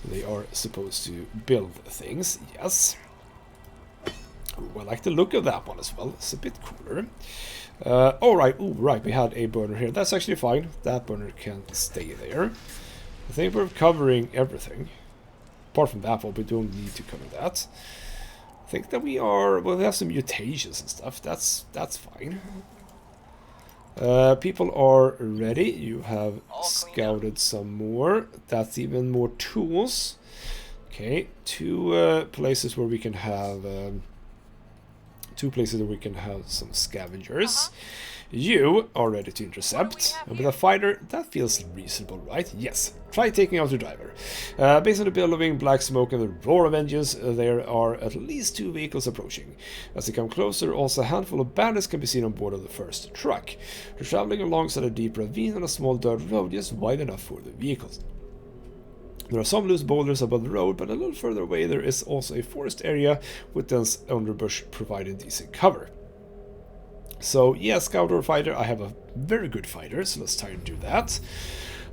they are supposed to build things. Yes. Ooh, I like the look of that one as well. It's a bit cooler. Alright, ooh, right, we had a burner here. That's actually fine. That burner can stay there. I think we're covering everything. Apart from that one, we don't need to cover that. I think that we are... Well, we have some mutations and stuff. That's fine. People are ready. You have scouted some more. That's even more tools. Okay, 2 places where we can have... 2 places where we can have some scavengers. You are ready to intercept. And with a fighter, that feels reasonable, right? Yes. Try taking out your driver. Based on the billowing black smoke and the roar of engines, there are at least 2 vehicles approaching. As they come closer, also a handful of bandits can be seen on board of the first truck. They're traveling alongside a deep ravine on a small dirt road just wide enough for the vehicles. There are some loose boulders above the road, but a little further away there is also a forest area with dense underbrush providing decent cover. So, yeah, scout or fighter. I have a very good fighter, so let's try and do that.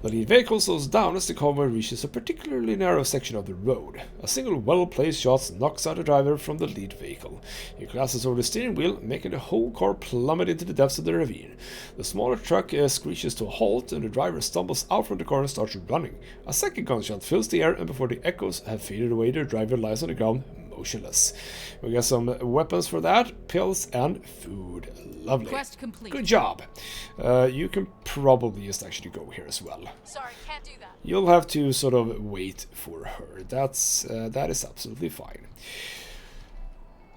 The lead vehicle slows down as the convoy reaches a particularly narrow section of the road. A single well-placed shot knocks out the driver from the lead vehicle. He collapses over the steering wheel, making the whole car plummet into the depths of the ravine. The smaller truck screeches to a halt, and the driver stumbles out from the car and starts running. A second gunshot fills the air, and before the echoes have faded away, the driver lies on the ground, motionless. We got some weapons for that, pills and food. Lovely. Quest complete. Good job. You can probably just actually go here as well. Sorry, can't do that. You'll have to sort of wait for her. That is absolutely fine.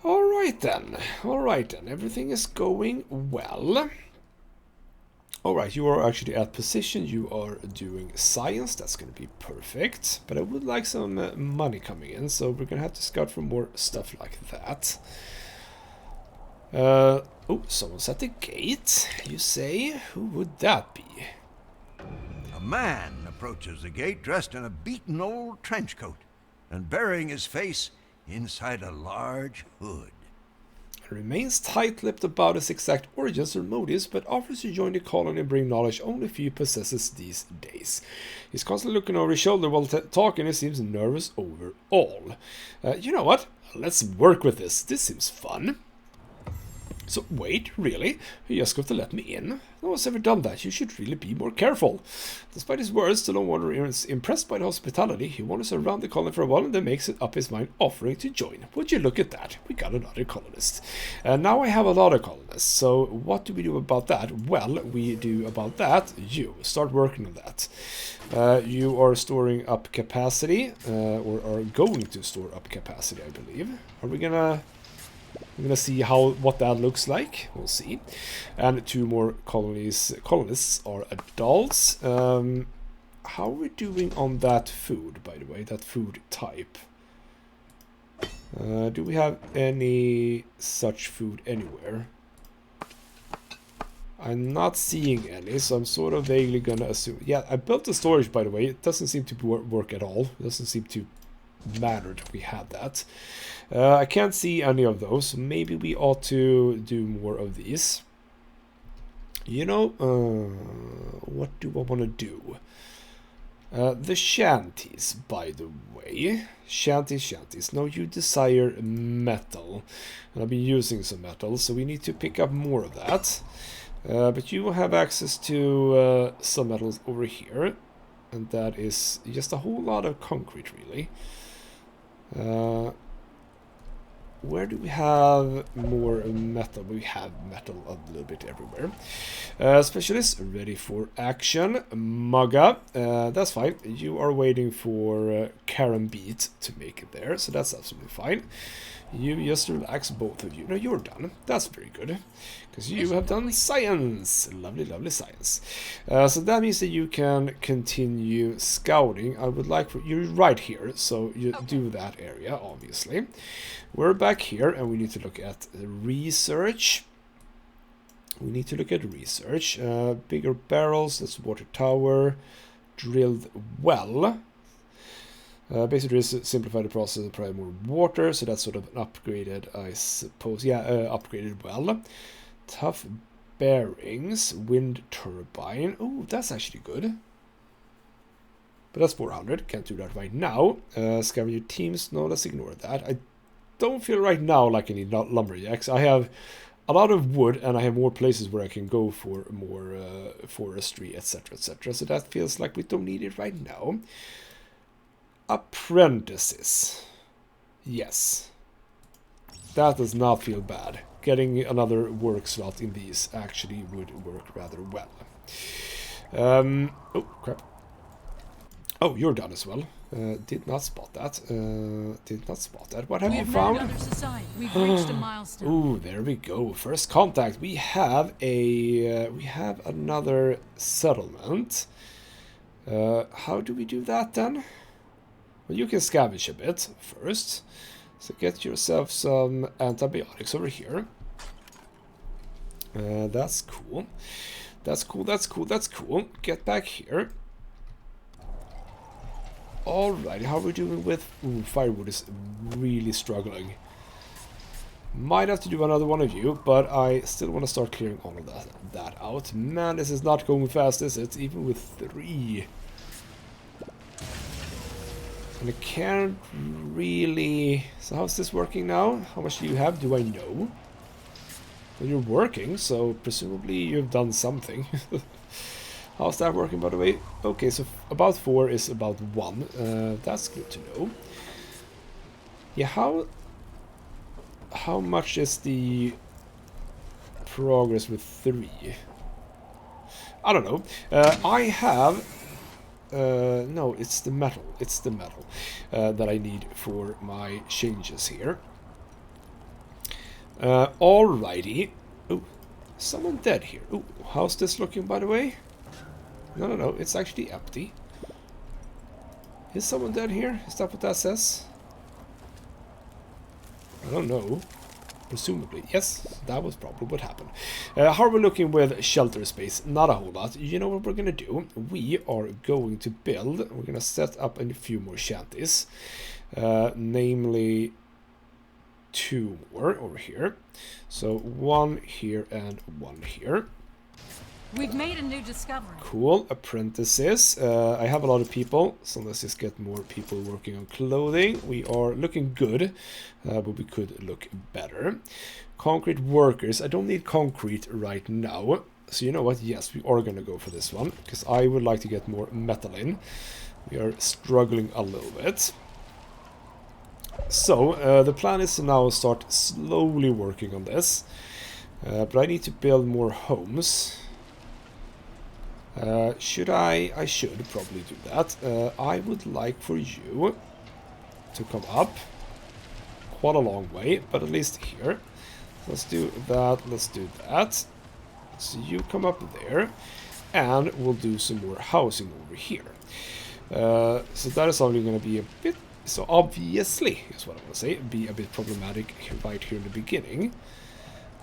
All right then. Everything is going well. All right, you are actually at position. You are doing science. That's going to be perfect. But I would like some money coming in, so we're going to have to scout for more stuff like that. Oh, someone's at the gate, you say? Who would that be? A man approaches the gate dressed in a beaten old trench coat and burying his face inside a large hood. He remains tight-lipped about his exact origins or motives, but offers to join the colony and bring knowledge only few possesses these days. He's constantly looking over his shoulder while talking and seems nervous overall. You know what? Let's work with this. This seems fun. So, wait, really? You just got to let me in? No one's ever done that. You should really be more careful. Despite his words, the lone wanderer is impressed by the hospitality. He wanders around the colony for a while and then makes it up his mind, offering to join. Would you look at that? We got another colonist. And now I have a lot of colonists. So, what do we do about that? Well, we do about that. You start working on that. You are storing up capacity, or are going to store up capacity, I believe. Are we gonna... We're gonna see what that looks like. We'll see. And 2 more colonists are adults. How are we doing on that food, by the way? That food type. Do we have any such food anywhere? I'm not seeing any, so I'm sort of vaguely gonna assume. Yeah, I built the storage, by the way. It doesn't seem to work at all. It doesn't seem to matter that we had that. I can't see any of those. Maybe we ought to do more of these. You know, what do I want to do? The shanties, by the way. Shanties. Now you desire metal. And I've been using some metal, so we need to pick up more of that. But you will have access to some metals over here. And that is just a whole lot of concrete, really. Where do we have more metal? We have metal a little bit everywhere. Specialist, ready for action. Mugga, that's fine. You are waiting for Karambit to make it there, so that's absolutely fine. You just relax, both of you. No, you're done. That's very good. Because you have done science. Lovely, lovely science. So that means that you can continue scouting. I would like for you right here, so you do that area, obviously. We're back here, and we need to look at research. Bigger barrels, that's water tower. Drilled well. Basically, simplify the process and provide more water, so that's sort of an upgraded, I suppose. Yeah, upgraded well. Tough bearings, wind turbine. Oh, that's actually good. But that's 400. Can't do that right now. Scavenger teams. No, let's ignore that. I don't feel right now like I need lumberjacks. I have a lot of wood, and I have more places where I can go for more forestry, etc., etc. So that feels like we don't need it right now. Apprentices. Yes. That does not feel bad. Getting another work slot in these actually would work rather well. Oh, crap. Oh, you're done as well. Did not spot that. What have you found? We've reached a milestone. Ooh, there we go. First contact. We have another settlement. How do we do that then? Well, you can scavenge a bit first. So get yourself some antibiotics over here. That's cool. That's cool. Get back here. Alrighty, how are we doing with... Ooh, firewood is really struggling. Might have to do another one of you, but I still want to start clearing all of that out. Man, this is not going fast, is it? Even with 3. And I can't really... So how's this working now? How much do you have? Do I know? Well, you're working, so presumably you've done something. How's that working, by the way? Okay, so about 4 is about 1. That's good to know. Yeah, how much is the progress with 3? I don't know. I have... no, it's the metal. It's the metal that I need for my changes here. Alrighty. Oh, someone dead here. Oh, how's this looking, by the way? No, it's actually empty. Is someone dead here? Is that what that says? I don't know. Presumably. Yes, that was probably what happened. How are we looking with shelter space? Not a whole lot. You know what we're going to do? We are going to build... We're going to set up a few more shanties. Namely... 2 more over here. So 1 here and 1 here. We've made a new discovery. Cool. Apprentices. I have a lot of people, so let's just get more people working on clothing. We are looking good, but we could look better. Concrete workers. I don't need concrete right now. So you know what? Yes, we are going to go for this one, because I would like to get more metal in. We are struggling a little bit. So, the plan is to now start slowly working on this. But I need to build more homes. Should I? I should probably do that. I would like for you to come up quite a long way, but at least here. Let's do that, let's do that. So you come up there, and we'll do some more housing over here. So that is only going to be a bit... So obviously, is what I want to say, be a bit problematic right here in the beginning.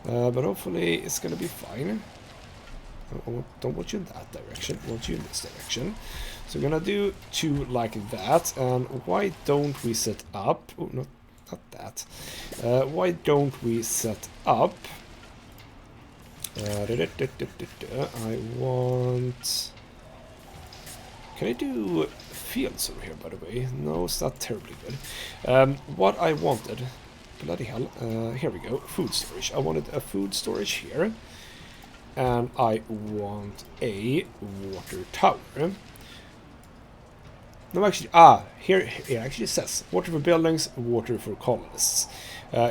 But hopefully it's going to be fine. I don't want you in that direction, I want you in this direction. So we're going to do 2 like that. And why don't we set up... Oh, not that. Why don't we set up... I want... Can I do fields over here, by the way? No, it's not terribly good. What I wanted... Bloody hell. Here we go. Food storage. I wanted a food storage here. And I want a water tower. No, actually... here it actually says water for buildings, water for colonists.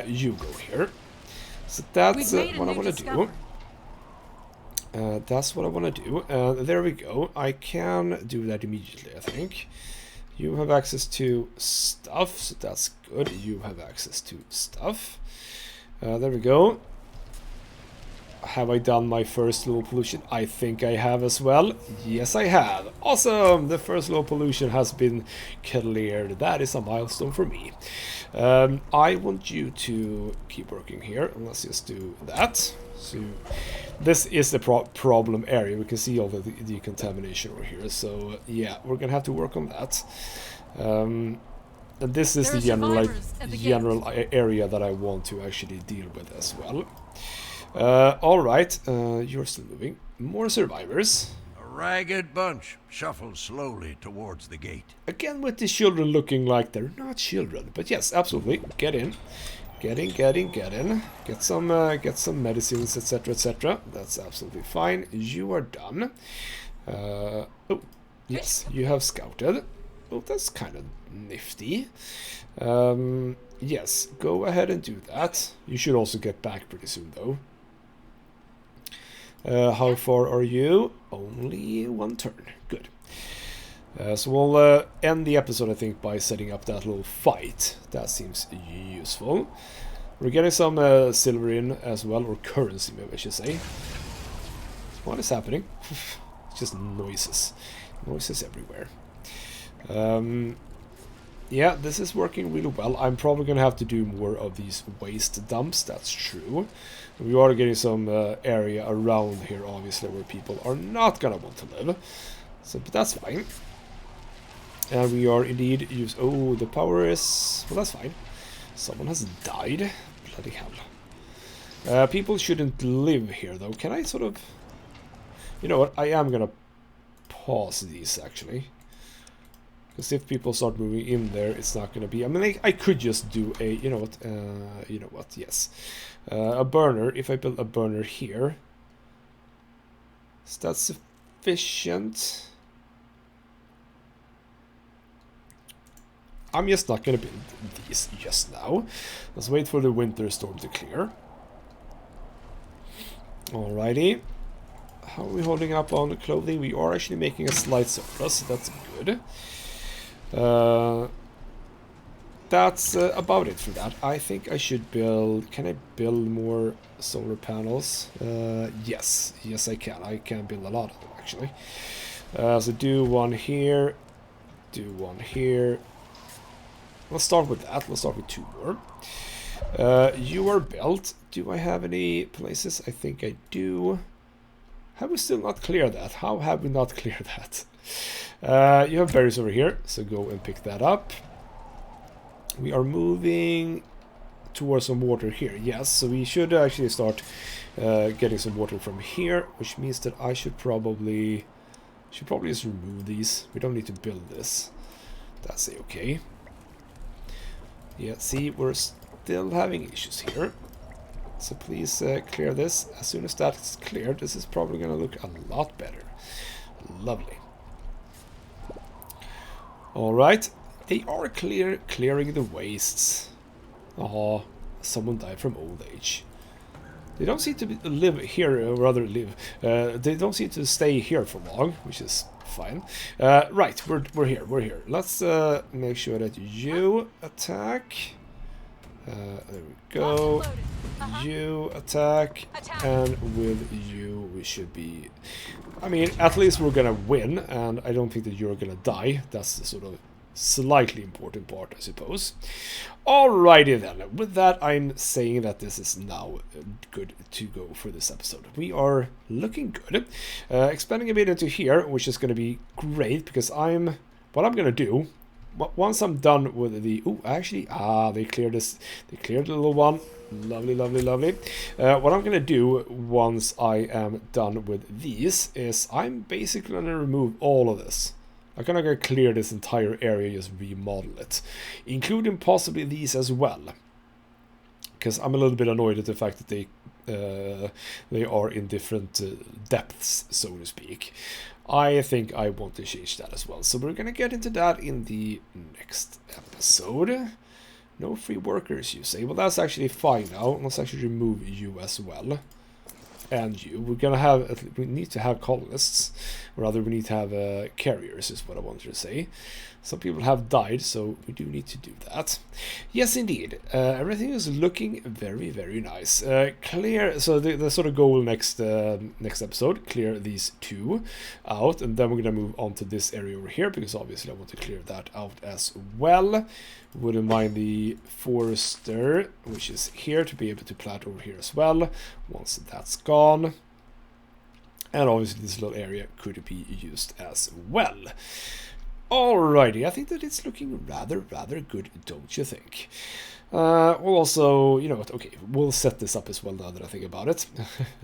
You go here. So that's what I want to do. That's what I want to do. There we go. I can do that immediately, I think. You have access to stuff, so that's good. You have access to stuff. There we go. Have I done my first low pollution? I think I have as well. Yes, I have. Awesome! The first low pollution has been cleared. That is a milestone for me. I want you to keep working here. And let's just do that. So this is the problem area. We can see all the decontamination over here. So yeah, we're gonna have to work on that. And this is the general area that I want to actually deal with as well. Alright, you're still moving. More survivors. A ragged bunch shuffles slowly towards the gate. Again with the children looking like they're not children. But yes, absolutely. Get in. Get in. Get some medicines, etc, etc. That's absolutely fine. You are done. Oh, yes, you have scouted. Oh, that's kind of nifty. Yes, go ahead and do that. You should also get back pretty soon, though. How far are you? Only 1 turn. Good. So we'll end the episode, I think, by setting up that little fight. That seems useful. We're getting some silver in as well, or currency, maybe I should say. What is happening? It's just noises. Noises everywhere. Yeah, this is working really well. I'm probably going to have to do more of these waste dumps, that's true. We are getting some area around here, obviously, where people are not going to want to live. So, but that's fine. And we are indeed use... Oh, the power is... Well, that's fine. Someone has died. Bloody hell. People shouldn't live here, though. Can I sort of... You know what? I am gonna pause these, actually. Because if people start moving in there, it's not gonna be... I mean, I could just do a... You know what? You know what? Yes. A burner. If I build a burner here... Is that sufficient? I'm just not gonna build these just now. Let's wait for the winter storm to clear. Alrighty. How are we holding up on the clothing? We are actually making a slight surplus, so that's good. That's about it for that. I think I should build... Can I build more solar panels? Yes. Yes, I can. I can build a lot of them, actually. So do one here. Do one here. Let's start with that. Let's start with 2 more. You are built. Do I have any places? I think I do. Have we still not cleared that? How have we not cleared that? You have berries over here, so go and pick that up. We are moving towards some water here. Yes, so we should actually start getting some water from here, which means that I should probably just remove these. We don't need to build this. That's okay. Yeah, see, we're still having issues here. So please clear this. As soon as that's cleared, this is probably going to look a lot better. Lovely. Alright. They are clearing the wastes. Oh, someone died from old age. They don't seem to live here, or rather live. They don't seem to stay here for long, which is fine. Right, we're here. We're here. Let's make sure that you attack. There we go. You attack, and with you we should be... I mean, at least we're gonna win, and I don't think that you're gonna die. That's the sort of slightly important part, I suppose. Alrighty then. With that, I'm saying that this is now good to go for this episode. We are looking good. Expanding a bit into here, which is gonna be great, because what I'm gonna do... Once I'm done with the... Oh, actually, they cleared this. They cleared the little one. Lovely, lovely, lovely. What I'm going to do once I am done with these is I'm basically going to remove all of this. I'm going to clear this entire area, just remodel it. Including possibly these as well. Because I'm a little bit annoyed at the fact that they are in different depths, so to speak. I think I want to change that as well. So we're going to get into that in the next episode. No free workers, you say. Well, that's actually fine now. Let's actually remove you as well. And you. We need to have colonists. Or rather, we need to have carriers, is what I wanted to say. Some people have died, so we do need to do that. Yes, indeed. Everything is looking very, very nice. Clear. So the sort of goal next episode, clear these 2 out, and then we're gonna move on to this area over here because obviously I want to clear that out as well. Wouldn't mind the forester, which is here, to be able to plant over here as well. Once that's gone. And obviously this little area could be used as well. Alrighty, I think that it's looking rather good, don't you think? We'll also, you know what, okay, we'll set this up as well now that I think about it.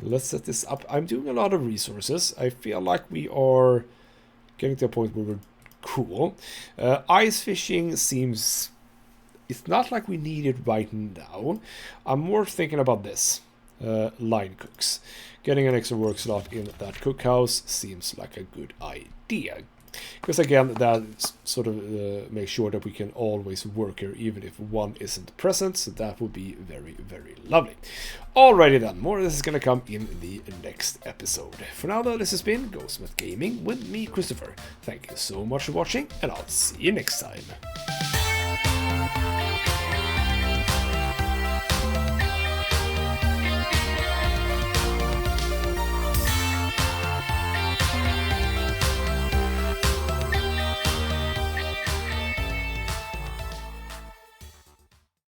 Let's set this up. I'm doing a lot of resources. I feel like we are getting to a point where we're cool. Ice fishing seems... It's not like we need it right now. I'm more thinking about this. Line cooks. Getting an extra work slot in that cookhouse seems like a good idea. Because again, that sort of makes sure that we can always work here even if one isn't present, so that would be very, very lovely. Alrighty then, more of this is going to come in the next episode. For now though, this has been Ghostsmith Gaming with me, Christopher. Thank you so much for watching, and I'll see you next time.